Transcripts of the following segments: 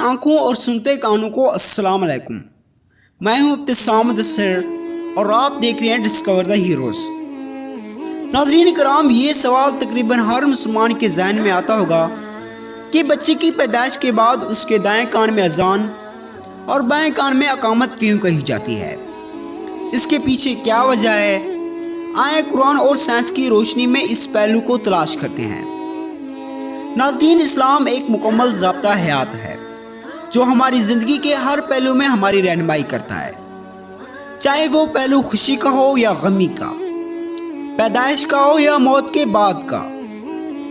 آنکھوں اور سنتے کانوں کو السلام علیکم۔ میں ہوں ابتسام مدثر اور آپ دیکھ رہے ہیں ڈسکور دا ہیروز۔ ناظرین کرام، یہ سوال تقریباً ہر مسلمان کے ذہن میں آتا ہوگا کہ بچے کی پیدائش کے بعد اس کے دائیں کان میں اذان اور بائیں کان میں اقامت کیوں کہی جاتی ہے؟ اس کے پیچھے کیا وجہ ہے؟ آئیں قرآن اور سائنس کی روشنی میں اس پہلو کو تلاش کرتے ہیں۔ ناظرین، اسلام ایک مکمل ضابطہ حیات ہے جو ہماری زندگی کے ہر پہلو میں ہماری رہنمائی کرتا ہے، چاہے وہ پہلو خوشی کا ہو یا غمی کا، پیدائش کا ہو یا موت کے بعد کا۔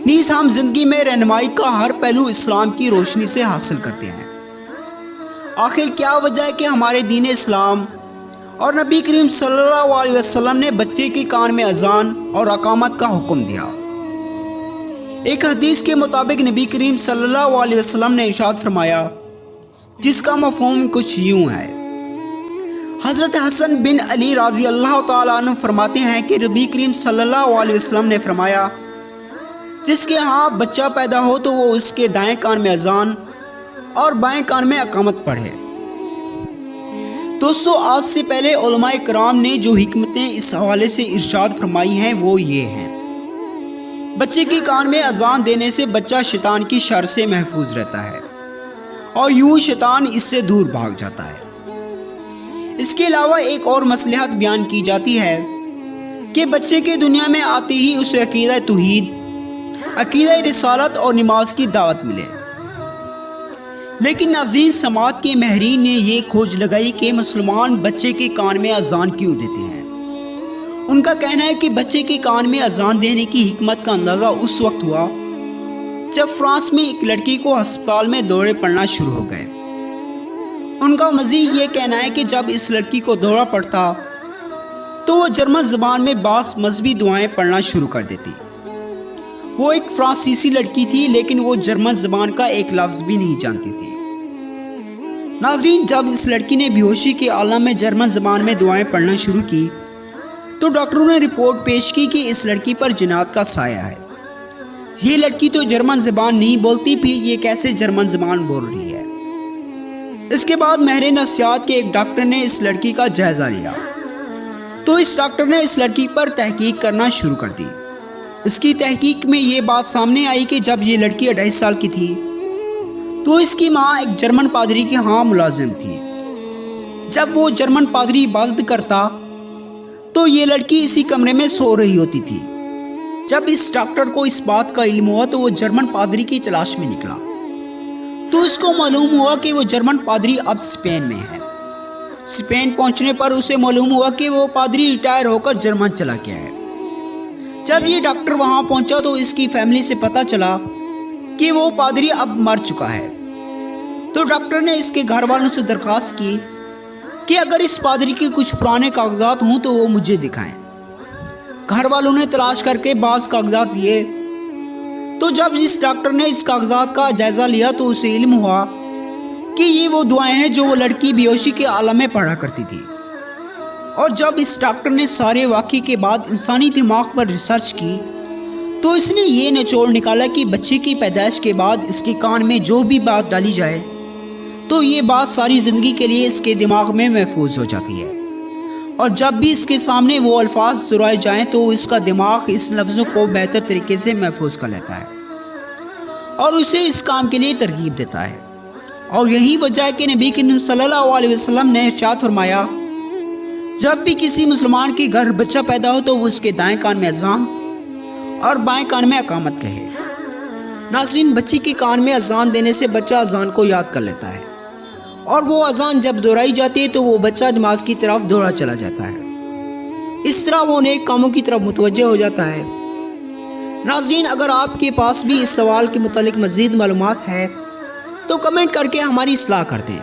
نیز ہم زندگی میں رہنمائی کا ہر پہلو اسلام کی روشنی سے حاصل کرتے ہیں۔ آخر کیا وجہ ہے کہ ہمارے دین اسلام اور نبی کریم صلی اللہ علیہ وسلم نے بچے کے کان میں اذان اور اقامت کا حکم دیا؟ ایک حدیث کے مطابق نبی کریم صلی اللہ علیہ وسلم نے ارشاد فرمایا، جس کا مفہوم کچھ یوں ہے۔ حضرت حسن بن علی رضی اللہ تعالیٰ عنہ فرماتے ہیں کہ نبی کریم صلی اللہ علیہ وسلم نے فرمایا، جس کے ہاں بچہ پیدا ہو تو وہ اس کے دائیں کان میں اذان اور بائیں کان میں اقامت پڑھے۔ دوستو، آج سے پہلے علماء کرام نے جو حکمتیں اس حوالے سے ارشاد فرمائی ہیں وہ یہ ہیں: بچے کے کان میں اذان دینے سے بچہ شیطان کی شر سے محفوظ رہتا ہے اور یوں شیطان اس سے دور بھاگ جاتا ہے۔ اس کے علاوہ ایک اور مصلحت بیان کی جاتی ہے کہ بچے کے دنیا میں آتے ہی اسے عقیدہ توحید، عقیدہ رسالت اور نماز کی دعوت ملے۔ لیکن ناظرین، سماعت کے ماہرین نے یہ کھوج لگائی کہ مسلمان بچے کے کان میں اذان کیوں دیتے ہیں۔ ان کا کہنا ہے کہ بچے کے کان میں اذان دینے کی حکمت کا اندازہ اس وقت ہوا جب فرانس میں ایک لڑکی کو ہسپتال میں دورے پڑنا شروع ہو گئے۔ ان کا مزید یہ کہنا ہے کہ جب اس لڑکی کو دورہ پڑتا تو وہ جرمن زبان میں بعض مذہبی دعائیں پڑھنا شروع کر دیتی۔ وہ ایک فرانسیسی لڑکی تھی لیکن وہ جرمن زبان کا ایک لفظ بھی نہیں جانتی تھی۔ ناظرین، جب اس لڑکی نے بیہوشی کے عالم میں جرمن زبان میں دعائیں پڑھنا شروع کی تو ڈاکٹروں نے رپورٹ پیش کی کہ اس لڑکی پر جنات کا سایہ ہے۔ یہ لڑکی تو جرمن زبان نہیں بولتی، پھر یہ کیسے جرمن زبان بول رہی ہے؟ اس کے بعد ماہر نفسیات کے ایک ڈاکٹر نے اس لڑکی کا جائزہ لیا تو اس ڈاکٹر نے اس لڑکی پر تحقیق کرنا شروع کر دی۔ اس کی تحقیق میں یہ بات سامنے آئی کہ جب یہ لڑکی 2.5 سال کی تھی تو اس کی ماں ایک جرمن پادری کے ہاں ملازم تھی۔ جب وہ جرمن پادری عبادت کرتا تو یہ لڑکی اسی کمرے میں سو رہی ہوتی تھی۔ جب اس ڈاکٹر کو اس بات کا علم ہوا تو وہ جرمن پادری کی تلاش میں نکلا تو اس کو معلوم ہوا کہ وہ جرمن پادری اب اسپین میں ہے۔ اسپین پہنچنے پر اسے معلوم ہوا کہ وہ پادری ریٹائر ہو کر جرمن چلا گیا ہے۔ جب یہ ڈاکٹر وہاں پہنچا تو اس کی فیملی سے پتہ چلا کہ وہ پادری اب مر چکا ہے۔ تو ڈاکٹر نے اس کے گھر والوں سے درخواست کی کہ اگر اس پادری کے کچھ پرانے کاغذات ہوں تو وہ مجھے دکھائیں۔ گھر والوں نے تلاش کر کے بعض کاغذات دیے تو جب اس ڈاکٹر نے اس کاغذات کا جائزہ لیا تو اسے علم ہوا کہ یہ وہ دعائیں ہیں جو وہ لڑکی بیہوشی کے عالم میں پڑھا کرتی تھی۔ اور جب اس ڈاکٹر نے سارے واقعے کے بعد انسانی دماغ پر ریسرچ کی تو اس نے یہ نچوڑ نکالا کہ بچے کی پیدائش کے بعد اس کے کان میں جو بھی بات ڈالی جائے تو یہ بات ساری زندگی کے لیے اس کے دماغ میں محفوظ ہو جاتی ہے، اور جب بھی اس کے سامنے وہ الفاظ دہرائے جائیں تو اس کا دماغ اس لفظوں کو بہتر طریقے سے محفوظ کر لیتا ہے اور اسے اس کام کے لیے ترغیب دیتا ہے۔ اور یہی وجہ ہے کہ نبی کریم صلی اللہ علیہ وسلم نے ارشاد فرمایا، جب بھی کسی مسلمان کے گھر بچہ پیدا ہو تو وہ اس کے دائیں کان میں اذان اور بائیں کان میں اقامت کہے۔ ناظرین، بچے کے کان میں اذان دینے سے بچہ اذان کو یاد کر لیتا ہے اور وہ اذان جب دہرائی جاتی ہے تو وہ بچہ نماز کی طرف دوڑا چلا جاتا ہے۔ اس طرح وہ نیک کاموں کی طرف متوجہ ہو جاتا ہے۔ ناظرین، اگر آپ کے پاس بھی اس سوال کے متعلق مزید معلومات ہے تو کمنٹ کر کے ہماری اصلاح کر دیں،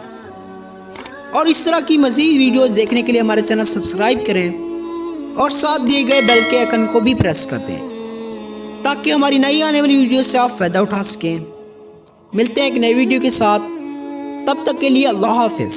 اور اس طرح کی مزید ویڈیوز دیکھنے کے لیے ہمارے چینل سبسکرائب کریں اور ساتھ دیے گئے بیل کے آئیکن کو بھی پریس کر دیں تاکہ ہماری نئی آنے والی ویڈیو سے آپ فائدہ اٹھا سکیں۔ ملتے ہیں ایک نئی ویڈیو کے ساتھ، تب تک کے لیے اللہ حافظ۔